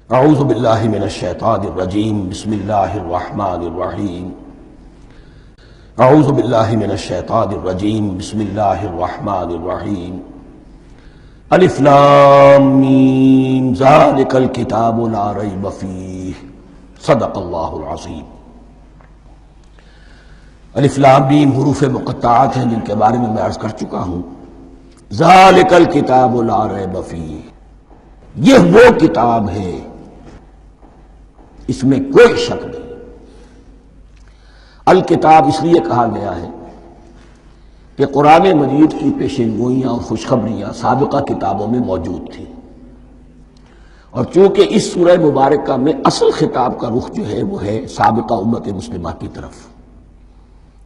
اعوذ باللہ من الشیطان الرجیم بسم اللہ الرحمن الرحیم اعوذ باللہ من الشیطان الرجیم بسم اللہ الرحمن الرحیم الف لام میم ذالک الکتاب لا ریب فیہ صدق اللہ العظیم۔ الف لام میم حروف مقطعات ہیں جن کے بارے میں عرض کر چکا ہوں۔ ذالک الکتاب لا ریب فیہ، یہ وہ کتاب ہے اس میں کوئی شک نہیں۔ الکتاب اس لیے کہا گیا ہے کہ قرآن مجید کی پیشین گوئیاں اور خوشخبریاں سابقہ کتابوں میں موجود تھیں، اور چونکہ اس سورہ مبارکہ میں اصل خطاب کا رخ جو ہے وہ ہے سابقہ امت مسلمہ کی طرف،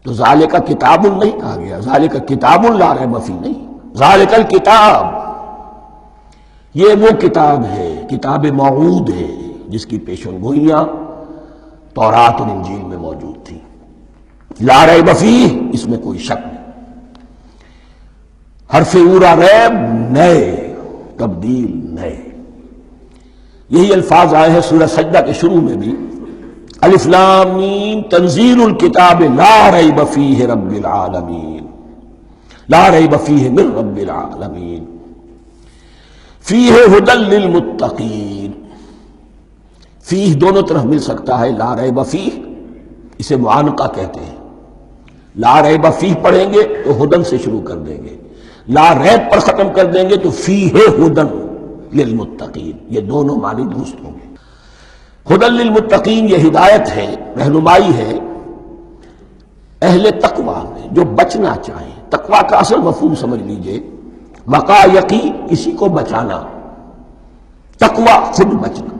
تو ذالک کتاب نہیں کہا گیا، ذالک کتاب لا ریب فیہ نہیں، ذالک الکتاب یہ وہ کتاب ہے، کتاب موعود ہے جس کی پیشن گوئیاں تورات اور انجیل میں موجود تھیں۔ لا ریب فیہ، اس میں کوئی شک نہیں۔ حرف اورا ریب نئے، تبدیل نئے، یہی الفاظ آئے ہیں سورہ سجدہ کے شروع میں بھی، الف لام میم تنزیل الکتاب لا ریب فیہ رب العالمین، لا ریب فیہ من رب العالمین، فیہ ھدی للمتقین۔ فیہ دونوں طرف مل سکتا ہے، لا ریب فیہ اسے معانقہ کہتے ہیں، لا ریب فیہ پڑھیں گے تو ھدی سے شروع کر دیں گے، لا ریب پر ختم کر دیں گے تو فیہ ھدی للمتقین، یہ دونوں معنی درست ہوں گے۔ ھدی للمتقین یہ ہدایت ہے، رہنمائی ہے اہل تقوی میں جو بچنا چاہیں۔ تقوی کا اصل مفہوم سمجھ لیجئے، وقا یقی کسی کو بچانا، تقوی خود بچنا۔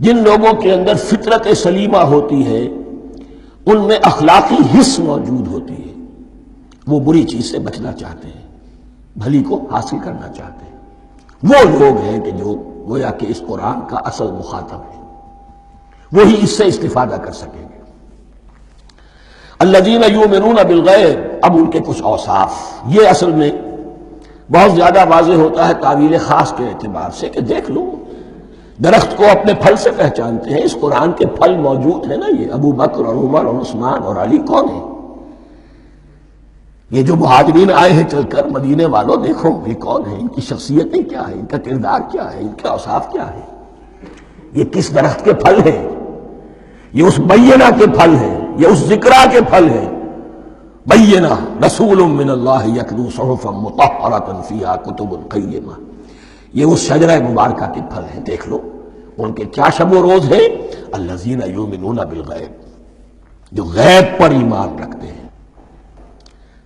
جن لوگوں کے اندر فطرت سلیمہ ہوتی ہے ان میں اخلاقی حس موجود ہوتی ہے، وہ بری چیز سے بچنا چاہتے ہیں، بھلی کو حاصل کرنا چاہتے ہیں، وہ لوگ ہیں کہ جو گویا کہ اس قرآن کا اصل مخاطب ہے، وہی اس سے استفادہ کر سکیں گے۔ الذین یؤمنون بالغیب، اب ان کے کچھ اوصاف، یہ اصل میں بہت زیادہ واضح ہوتا ہے تعویل خاص کے اعتبار سے کہ دیکھ لو درخت کو اپنے پھل سے پہچانتے ہیں، اس قرآن کے پھل موجود ہیں نا، یہ ابو بکر اور عمر اور عثمان اور علی کون ہیں؟ یہ جو مہاجرین آئے ہیں چل کر، مدینے والوں دیکھو یہ کون ہیں، ان کی شخصیتیں کیا ہیں، ان کا کردار کیا ہے، ان کے اوصاف کیا ہے، یہ کس درخت کے پھل ہیں؟ یہ اس بینہ کے پھل ہیں، یہ اس ذکرہ کے پھل ہیں۔ بینہ رسول من اللہ یتلو صحفا مطہرۃ فیہا کتب قیمہ، یہ اس شجرہ مبارکہ کے پھل ہیں، دیکھ لو ان کے کیا شب و روز ہے۔ الذین یؤمنون بالغیب، جو غیب پر ایمان رکھتے ہیں۔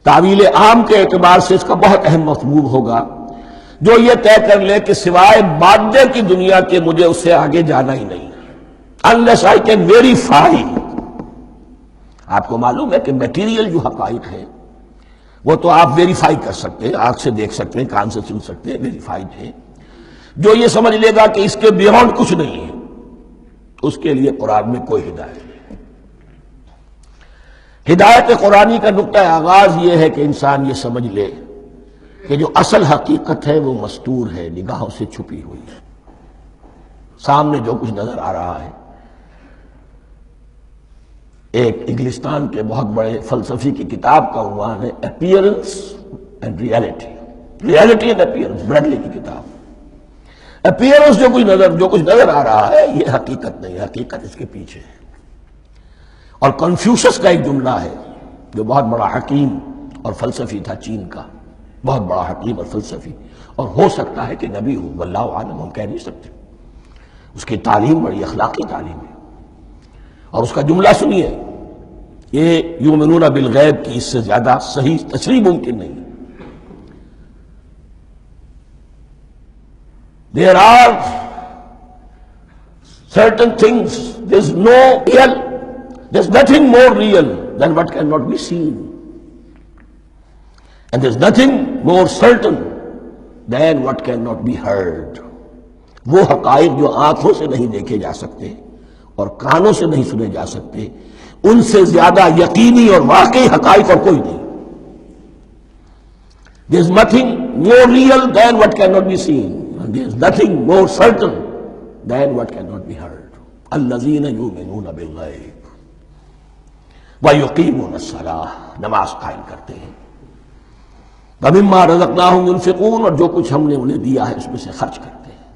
تعویل عام کے اعتبار سے اس کا بہت اہم مفہوم ہوگا، جو یہ طے کر لے کہ سوائے مادے کی دنیا کے مجھے اس سے آگے جانا ہی نہیں، unless I can verify۔ آپ کو معلوم ہے کہ میٹیریل جو حقائق ہیں وہ تو آپ ویریفائی کر سکتے ہیں، آنکھ سے دیکھ سکتے ہیں، کان سے سن سکتے ہیں، ویریفائڈ ہے۔ جو یہ سمجھ لے گا کہ اس کے بیونڈ کچھ نہیں ہے، اس کے لیے قرآن میں کوئی ہدایت نہیں۔ ہدایت قرآنی کا نقطہ آغاز یہ ہے کہ انسان یہ سمجھ لے کہ جو اصل حقیقت ہے وہ مستور ہے، نگاہوں سے چھپی ہوئی ہے، سامنے جو کچھ نظر آ رہا ہے۔ ایک انگلستان کے بہت بڑے فلسفی کی کتاب کا عنوان ہے appearance and reality, reality and appearance, Bradley کی کتاب۔ اپیئرنس جو کچھ نظر آ رہا ہے یہ حقیقت نہیں، حقیقت اس کے پیچھے ہے۔ اور کنفیوشس کا ایک جملہ ہے جو بہت بڑا حکیم اور فلسفی تھا، چین کا بہت بڑا حکیم اور فلسفی، اور ہو سکتا ہے کہ نبی ہو، واللہ عالم، ہم کہہ نہیں سکتے۔ اس کی تعلیم بڑی اخلاقی تعلیم ہے، اور اس کا جملہ سنیے، یہ یؤمنون بالغیب کی اس سے زیادہ صحیح تشریح ممکن نہیں۔ There are certain things, there's nothing more real than what cannot be seen, and there's nothing more certain than what cannot be heard۔ وہ حقائق جو آنکھوں سے نہیں دیکھے جا سکتے اور کانوں سے نہیں سنے جا سکتے، ان سے زیادہ یقینی اور واقعی حقائق اور کوئی نہیں۔ There's nothing more real than what cannot be seen. And there is nothing more certain than what cannot be heard. الذین یؤمنون بالغیب ویقیمون الصلاۃ، نماز قائم کرتے ہیں، ومما رزقناہم ينفقون، اور جو کچھ ہم نے انہیں دیا ہے اس میں سے خرچ کرتے ہیں،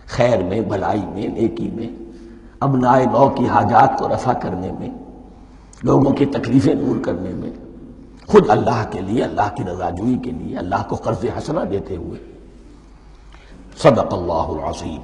خیر میں، بھلائی میں، نیکی میں، ابناء نو کی حاجات کو رفع کرنے میں، لوگوں کی تکلیفیں دور کرنے میں، خود اللہ کے لیے، اللہ کی رضا جوئی کے لیے، اللہ کو قرض حسنہ دیتے ہوئے۔ صدق اللہ العظیم۔